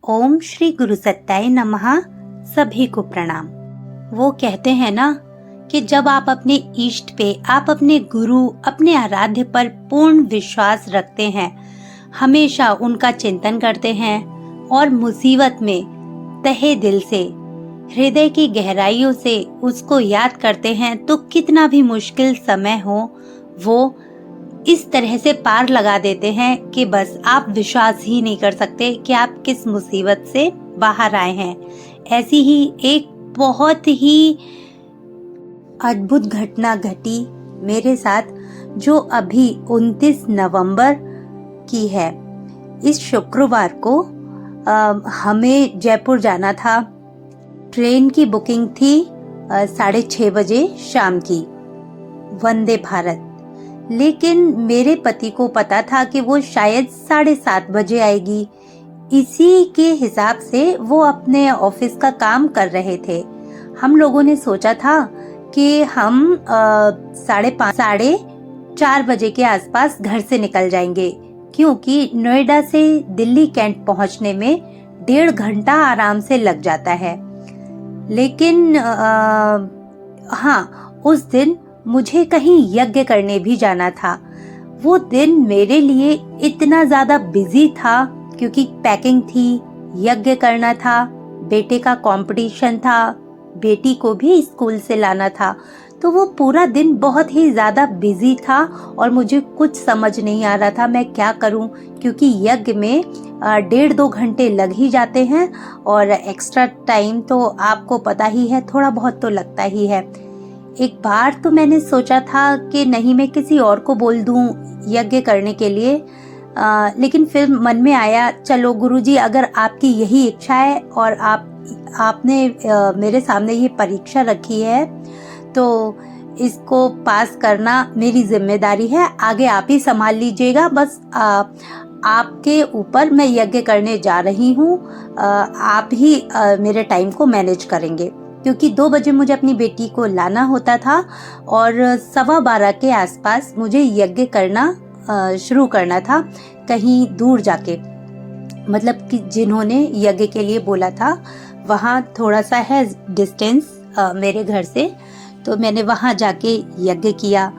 ओम श्री गुरु सत्याय नमः। सभी को प्रणाम। वो कहते हैं ना कि जब आप अपने इष्ट पे, आप अपने गुरु, अपने आराध्य पर पूर्ण विश्वास रखते हैं, हमेशा उनका चिंतन करते हैं और मुसीबत में तहे दिल से, हृदय की गहराइयों से उसको याद करते हैं, तो कितना भी मुश्किल समय हो वो इस तरह से पार लगा देते हैं कि बस आप विश्वास ही नहीं कर सकते कि आप किस मुसीबत से बाहर आए हैं। ऐसी ही एक बहुत ही अद्भुत घटना घटी मेरे साथ, जो अभी 29 नवंबर की है। इस शुक्रवार को हमें जयपुर जाना था। ट्रेन की बुकिंग थी 6:30 बजे शाम की, वंदे भारत। लेकिन मेरे पति को पता था कि वो शायद 7:30 बजे आएगी। इसी के हिसाब से वो अपने ऑफिस का काम कर रहे थे। हम लोगों ने सोचा था कि हम 5:30 4:30 बजे के आसपास घर से निकल जाएंगे, क्योंकि नोएडा से दिल्ली कैंट पहुंचने में 1.5 घंटा आराम से लग जाता है। लेकिन हाँ, उस दिन मुझे कहीं यज्ञ करने भी जाना था। वो दिन मेरे लिए इतना ज्यादा बिजी था क्योंकि पैकिंग थी, यज्ञ करना था, बेटे का कंपटीशन था, बेटी को भी स्कूल से लाना था। तो वो पूरा दिन बहुत ही ज्यादा बिजी था और मुझे कुछ समझ नहीं आ रहा था मैं क्या करूं, क्योंकि यज्ञ में 1.5-2 घंटे लग ही जाते हैं और एक्स्ट्रा टाइम तो आपको पता ही है, थोड़ा बहुत तो लगता ही है। एक बार तो मैंने सोचा था कि नहीं, मैं किसी और को बोल दूं यज्ञ करने के लिए, लेकिन फिर मन में आया, चलो गुरुजी, अगर आपकी यही इच्छा है और आपने मेरे सामने ये परीक्षा रखी है तो इसको पास करना मेरी जिम्मेदारी है। आगे आप ही संभाल लीजिएगा, बस आपके ऊपर मैं यज्ञ करने जा रही हूँ। आप ही मेरे टाइम को मैनेज करेंगे, क्योंकि 2 बजे मुझे अपनी बेटी को लाना होता था और 12:15 के आसपास मुझे यज्ञ करना शुरू करना था, कहीं दूर जाके। मतलब कि जिन्होंने यज्ञ के लिए बोला था वहाँ थोड़ा सा है डिस्टेंस मेरे घर से, तो मैंने वहाँ जाके यज्ञ किया।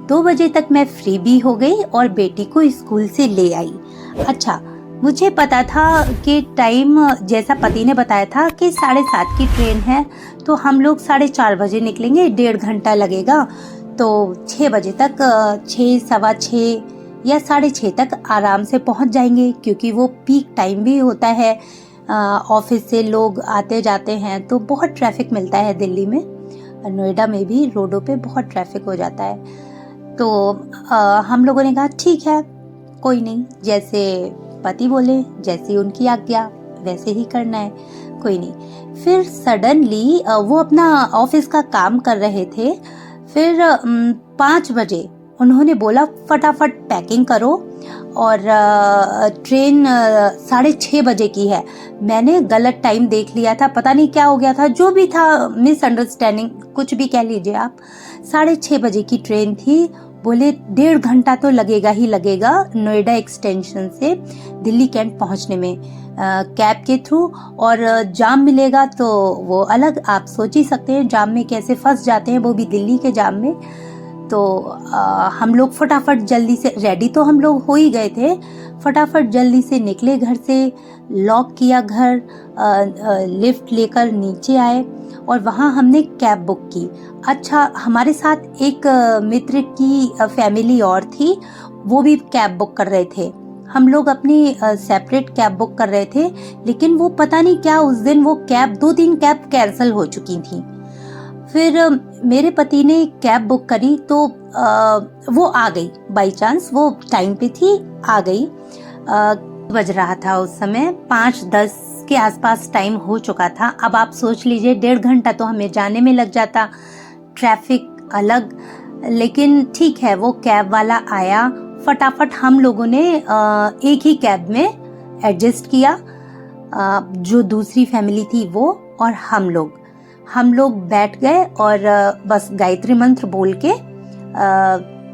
2 बजे तक मैं फ्री भी हो गई और बेटी को स्कूल से ले आई। अच्छा, मुझे पता था कि टाइम जैसा पति ने बताया था कि 7:30 की ट्रेन है, तो हम लोग 4:30 बजे निकलेंगे, 1.5 घंटा लगेगा, तो 6 बजे तक 6, 6:15 या 6:30 तक आराम से पहुंच जाएंगे, क्योंकि वो पीक टाइम भी होता है। ऑफिस से लोग आते जाते हैं तो बहुत ट्रैफिक मिलता है दिल्ली में, नोएडा में भी रोडों पे बहुत ट्रैफिक हो जाता है। तो हम लोगों ने कहा ठीक है, कोई नहीं, जैसे पति बोले, जैसी उनकी आज्ञा वैसे ही करना है, कोई नहीं। फिर सडनली वो अपना ऑफिस का काम कर रहे थे। फिर 5 बजे उन्होंने बोला फटाफट पैकिंग करो और ट्रेन 6:30 बजे की है। मैंने गलत टाइम देख लिया था, पता नहीं क्या हो गया था, जो भी था, मिसअंडरस्टैंडिंग कुछ भी कह लीजिए आप। 6:30 बजे की ट्रेन थी। बोले 1.5 घंटा तो लगेगा ही लगेगा नोएडा एक्सटेंशन से दिल्ली कैंट पहुंचने में कैब के थ्रू, और जाम मिलेगा तो वो अलग। आप सोच ही सकते हैं जाम में कैसे फंस जाते हैं, वो भी दिल्ली के जाम में। तो हम लोग फटाफट जल्दी से रेडी तो हम लोग हो ही गए थे, फटाफट जल्दी से निकले घर से, लॉक किया घर, लिफ्ट लेकर नीचे आए और वहाँ हमने कैब बुक की। अच्छा, हमारे साथ एक मित्र की फैमिली और थी, वो भी कैब बुक कर रहे थे। हम लोग अपनी सेपरेट कैब बुक कर रहे थे, लेकिन वो पता नहीं क्या उस दिन वो कैब 2-3 कैब कैंसिल हो चुकी थी। फिर मेरे पति ने कैब बुक करी तो वो आ गई, बाई चांस वो टाइम पे थी, आ गई। बज रहा था उस समय 5:10 के आसपास टाइम हो चुका था। अब आप सोच लीजिए 1.5 घंटा तो हमें जाने में लग जाता, ट्रैफिक अलग। लेकिन ठीक है, वो कैब वाला आया, फटाफट हम लोगों ने एक ही कैब में एडजस्ट किया। जो दूसरी फैमिली थी वो और हम लोग बैठ गए और बस गायत्री मंत्र बोल के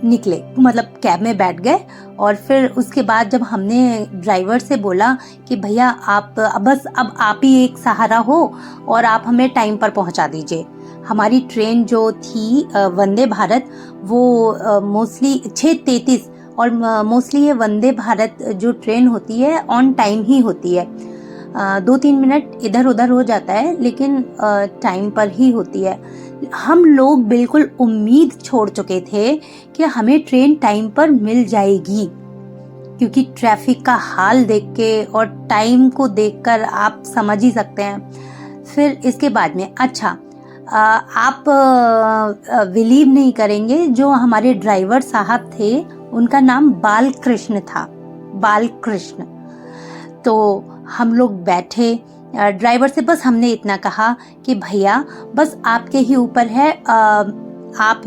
निकले, मतलब कैब में बैठ गए। और फिर उसके बाद जब हमने ड्राइवर से बोला कि भैया आप बस अब आप ही एक सहारा हो और आप हमें टाइम पर पहुंचा दीजिए। हमारी ट्रेन जो थी वंदे भारत, वो मोस्टली 6:33, और मोस्टली ये वंदे भारत जो ट्रेन होती है ऑन टाइम ही होती है। 2-3 मिनट इधर उधर हो जाता है, लेकिन टाइम पर ही होती है। हम लोग बिल्कुल उम्मीद छोड़ चुके थे कि हमें ट्रेन टाइम पर मिल जाएगी, क्योंकि ट्रैफिक का हाल देख के और टाइम को देखकर आप समझ ही सकते हैं। फिर इसके बाद में आप बिलीव नहीं करेंगे, जो हमारे ड्राइवर साहब थे उनका नाम बालकृष्ण था, बालकृष्ण। तो हम लोग बैठे, ड्राइवर से बस हमने इतना कहा कि भैया बस आपके ही ऊपर है, आप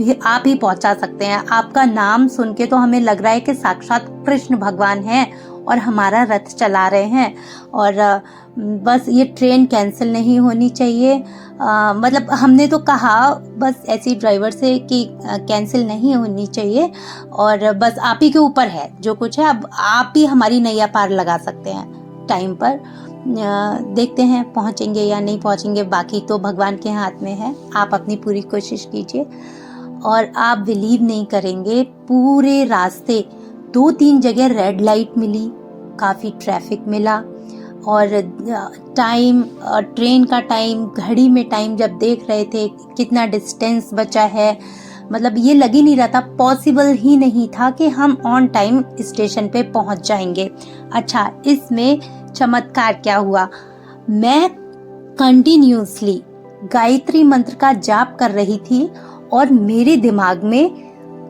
ही पहुंचा सकते हैं। आपका नाम सुन के तो हमें लग रहा है कि साक्षात कृष्ण भगवान हैं और हमारा रथ चला रहे हैं, और बस ये ट्रेन कैंसिल नहीं होनी चाहिए। मतलब हमने तो कहा बस ऐसी ड्राइवर से कि कैंसिल नहीं होनी चाहिए, और बस आप ही के ऊपर है, जो कुछ है अब आप ही हमारी नैया पार लगा सकते हैं टाइम पर। देखते हैं पहुंचेंगे या नहीं पहुंचेंगे, बाकी तो भगवान के हाथ में है। आप अपनी पूरी कोशिश कीजिए। और आप बिलीव नहीं करेंगे, पूरे रास्ते 2-3 जगह रेड लाइट मिली, काफ़ी ट्रैफिक मिला, और टाइम, ट्रेन का टाइम, घड़ी में टाइम जब देख रहे थे कितना डिस्टेंस बचा है, मतलब ये लग ही नहीं रहा था, पॉसिबल ही नहीं था कि हम ऑन टाइम स्टेशन पे पहुंच जाएंगे। अच्छा, इसमें चमत्कार क्या हुआ, मैं कंटिन्यूसली गायत्री मंत्र का जाप कर रही थी और मेरे दिमाग में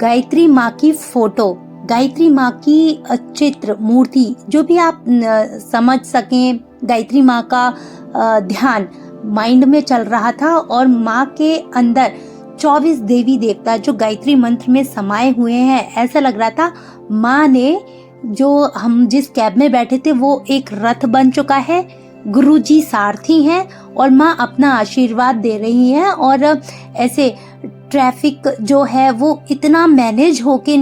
गायत्री माँ की फोटो, गायत्री माँ की चित्र, मूर्ति, जो भी आप समझ सकें, गायत्री माँ का ध्यान माइंड में चल रहा था। और माँ के अंदर 24 देवी देवता जो गायत्री मंत्र में समाये हुए हैं, ऐसा लग रहा था माँ ने, जो हम जिस कैब में बैठे थे वो एक रथ बन चुका है, गुरुजी सारथी हैं और माँ अपना आशीर्वाद दे रही हैं। और ऐसे ट्रैफिक जो है वो इतना मैनेज होके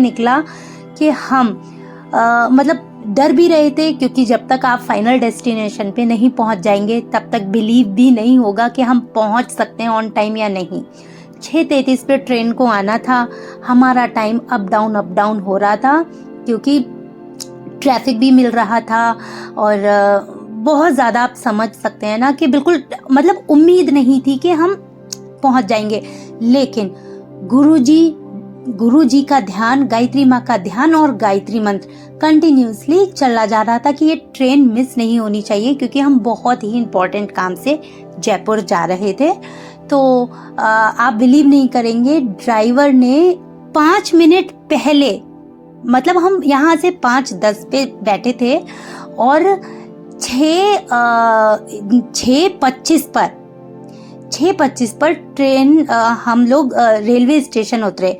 निकला कि हम मतलब डर भी रहे थे, क्योंकि जब तक आप फाइनल डेस्टिनेशन पे नहीं पहुंच जाएंगे तब तक बिलीव भी नहीं होगा कि हम पहुंच सकते हैं ऑन टाइम या नहीं। 6:33 पे ट्रेन को आना था, हमारा टाइम अप डाउन हो रहा था, क्योंकि ट्रैफिक भी मिल रहा था और बहुत ज़्यादा आप समझ सकते हैं ना कि बिल्कुल मतलब उम्मीद नहीं थी कि हम पहुंच जाएंगे। लेकिन गुरुजी का ध्यान, गायत्री माँ का ध्यान और गायत्री मंत्र कंटिन्यूसली चला जा रहा था कि ये ट्रेन मिस नहीं होनी चाहिए, क्योंकि हम बहुत ही इम्पोर्टेंट काम से जयपुर जा रहे थे। तो आप बिलीव नहीं करेंगे, ड्राइवर ने 5 मिनट पहले, मतलब हम यहाँ से 5:10 पे बैठे थे और 6:25 पर ट्रेन, हम लोग रेलवे स्टेशन उतरे।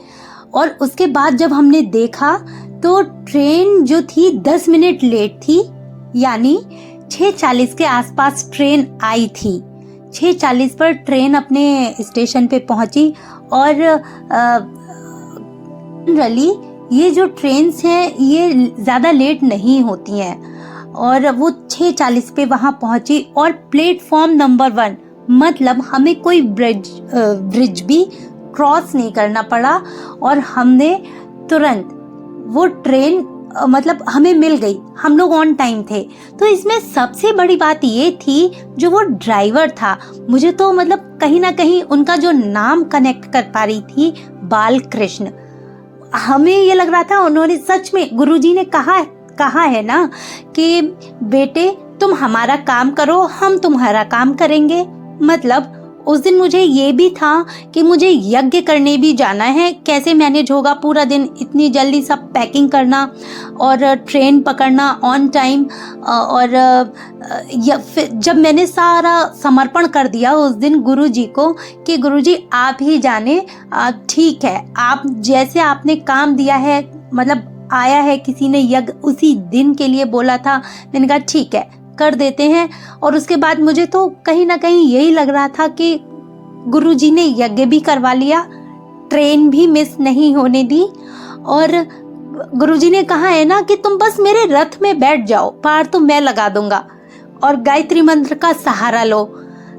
और उसके बाद जब हमने देखा तो ट्रेन जो थी 10 मिनट लेट थी, यानी 6:40 के आसपास ट्रेन आई थी। 6:40 पर ट्रेन अपने स्टेशन पे पहुंची। और जनरली ये जो ट्रेन्स हैं ये ज़्यादा लेट नहीं होती हैं, और वो 6:40 पे वहाँ पहुंची। और प्लेटफॉर्म नंबर 1, मतलब हमें कोई ब्रिज भी क्रॉस नहीं करना पड़ा और हमने तुरंत वो ट्रेन मतलब हमें मिल गई, हम लोग ऑन टाइम थे। तो इसमें सबसे बड़ी बात ये थी, जो वो ड्राइवर था, मुझे तो मतलब कहीं ना कहीं उनका जो नाम कनेक्ट कर पा रही थी, बालकृष्ण, हमें ये लग रहा था उन्होंने सच में, गुरुजी ने कहा है ना कि बेटे तुम हमारा काम करो, हम तुम्हारा काम करेंगे। मतलब उस दिन मुझे ये भी था कि मुझे यज्ञ करने भी जाना है, कैसे मैनेज होगा पूरा दिन, इतनी जल्दी सब पैकिंग करना और ट्रेन पकड़ना ऑन टाइम। और फिर जब मैंने सारा समर्पण कर दिया उस दिन गुरुजी को कि गुरुजी आप ही जाने, ठीक है, आप जैसे आपने काम दिया है, मतलब आया है किसी ने यज्ञ उसी दिन के लिए बोला था, मैंने कहा ठीक है कर देते हैं। और उसके बाद मुझे तो कहीं ना कहीं यही लग रहा था कि गुरुजी ने यज्ञ भी करवा लिया, ट्रेन भी मिस नहीं होने दी। और गुरुजी ने कहा है ना कि तुम बस मेरे रथ में बैठ जाओ, पार तो मैं लगा दूंगा और गायत्री मंत्र का सहारा लो।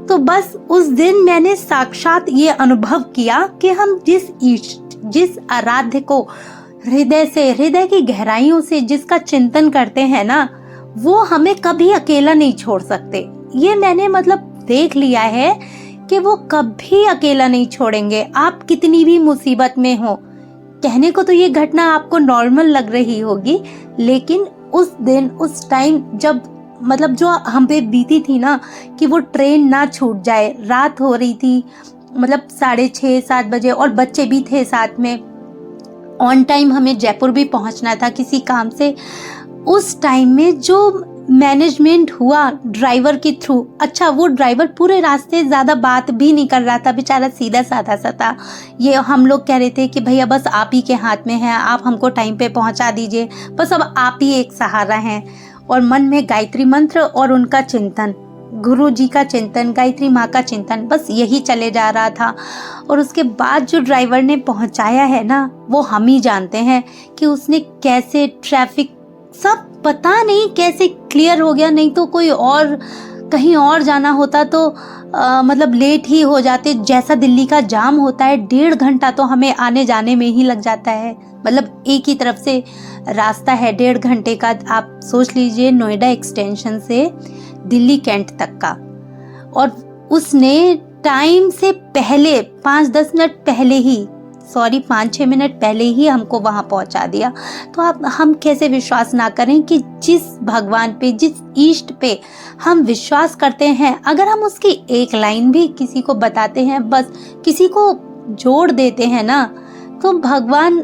तो बस उस दिन मैंने साक्षात ये अनुभव किया कि हम जिस आराध्य को हृदय से, हृदय की गहराइयों से जिसका चिंतन करते हैं ना, वो हमें कभी अकेला नहीं छोड़ सकते। ये मैंने देख लिया है कि वो कभी अकेला नहीं छोड़ेंगे, आप कितनी भी मुसीबत में हो। कहने को तो ये घटना आपको नॉर्मल लग रही होगी, लेकिन उस दिन, उस टाइम जब जो हम पे बीती थी ना, कि वो ट्रेन ना छूट जाए, रात हो रही थी 6:30-7 बजे और बच्चे भी थे साथ में, ऑन टाइम हमें जयपुर भी पहुंचना था किसी काम से। उस टाइम में जो मैनेजमेंट हुआ ड्राइवर के थ्रू, अच्छा वो ड्राइवर पूरे रास्ते ज़्यादा बात भी नहीं कर रहा था, बेचारा सीधा साधा सा था। ये हम लोग कह रहे थे कि भैया बस आप ही के हाथ में है, आप हमको टाइम पे पहुंचा दीजिए, बस अब आप ही एक सहारा हैं। और मन में गायत्री मंत्र और उनका चिंतन, गुरु जी का चिंतन, गायत्री माँ का चिंतन, बस यही चले जा रहा था। और उसके बाद जो ड्राइवर ने पहुंचाया है ना, वो हम ही जानते हैं कि उसने कैसे, ट्रैफिक सब पता नहीं कैसे क्लियर हो गया, नहीं तो कोई और कहीं और जाना होता तो लेट ही हो जाते। जैसा दिल्ली का जाम होता है, 1.5 घंटा तो हमें आने जाने में ही लग जाता है। एक ही तरफ से रास्ता है 1.5 घंटे का, आप सोच लीजिए, नोएडा एक्सटेंशन से दिल्ली कैंट तक का। और उसने टाइम से पहले 5-10 मिनट पहले ही, 5-6 मिनट पहले ही हमको वहां पहुंचा दिया। तो आप, हम कैसे विश्वास ना करें कि जिस भगवान पे, जिस इष्ट पे हम विश्वास करते हैं, अगर हम उसकी एक लाइन भी किसी को बताते हैं, बस किसी को जोड़ देते हैं ना, तो भगवान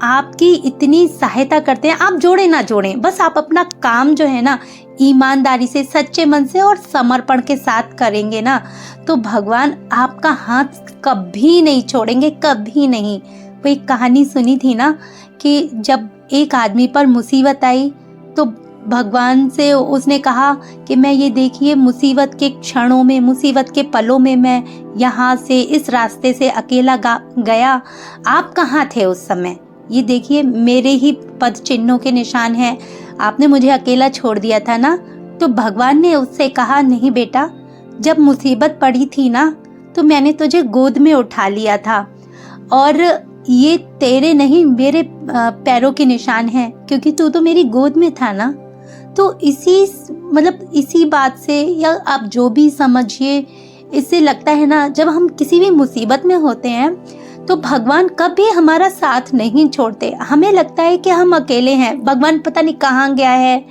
आपकी इतनी सहायता करते हैं। आप जोड़े ना जोड़ें, बस आप अपना काम जो है ना ईमानदारी से, सच्चे मन से और समर्पण के साथ करेंगे ना, तो भगवान आपका हाथ कभी नहीं छोड़ेंगे, कभी नहीं। वो एक कहानी सुनी थी ना कि जब एक आदमी पर मुसीबत आई तो भगवान से उसने कहा कि मैं ये देखिए, मुसीबत के क्षणों में, मुसीबत के पलों में मैं यहाँ से, इस रास्ते से अकेला गया, आप कहाँ थे उस समय? ये देखिए मेरे ही पद चिन्हों के निशान हैं, आपने मुझे अकेला छोड़ दिया था ना। तो भगवान ने उससे कहा, नहीं बेटा, जब मुसीबत पड़ी थी ना तो मैंने तुझे गोद में उठा लिया था, और ये तेरे नहीं मेरे पैरों के निशान हैं, क्योंकि तू तो मेरी गोद में था ना। तो इसी बात से, या आप जो भी समझिए, इससे लगता है ना, जब हम किसी भी मुसीबत में होते हैं तो भगवान कभी हमारा साथ नहीं छोड़ते। हमें लगता है कि हम अकेले हैं, भगवान पता नहीं कहाँ गया है,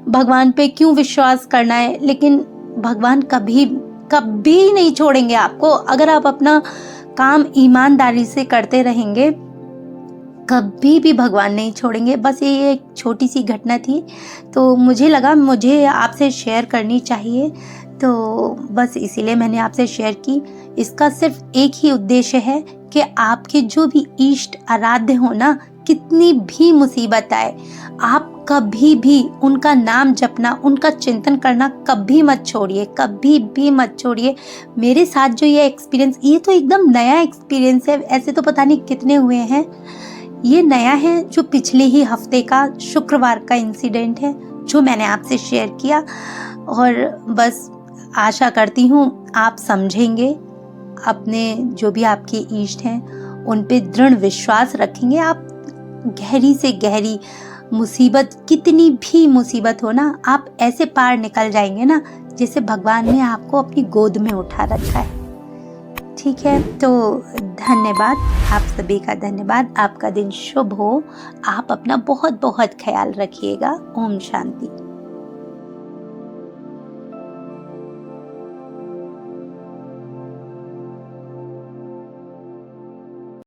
भगवान पे क्यों विश्वास करना है, लेकिन भगवान कभी कभी नहीं छोड़ेंगे आपको। अगर आप अपना काम ईमानदारी से करते रहेंगे, कभी भी भगवान नहीं छोड़ेंगे। बस ये एक छोटी सी घटना थी, तो मुझे लगा मुझे आपसे शेयर करनी चाहिए, तो बस इसीलिए मैंने आपसे शेयर की। इसका सिर्फ एक ही उद्देश्य है कि आपके जो भी इष्ट आराध्य हो ना, कितनी भी मुसीबत आए, आप कभी भी उनका नाम जपना, उनका चिंतन करना कभी मत छोड़िए, कभी भी मत छोड़िए। मेरे साथ जो ये एक्सपीरियंस, ये तो एकदम नया एक्सपीरियंस है, ऐसे तो पता नहीं कितने हुए हैं, ये नया है, जो पिछले ही हफ्ते का शुक्रवार का इंसिडेंट है जो मैंने आपसे शेयर किया। और बस आशा करती हूँ आप समझेंगे, अपने जो भी आपके इष्ट हैं उन पे दृढ़ विश्वास रखेंगे, आप गहरी से गहरी मुसीबत, कितनी भी मुसीबत हो ना, आप ऐसे पार निकल जाएंगे ना जैसे भगवान ने आपको अपनी गोद में उठा रखा है। ठीक है, तो धन्यवाद, आप सभी का धन्यवाद। आपका दिन शुभ हो, आप अपना बहुत बहुत ख्याल रखिएगा। ओम शांति।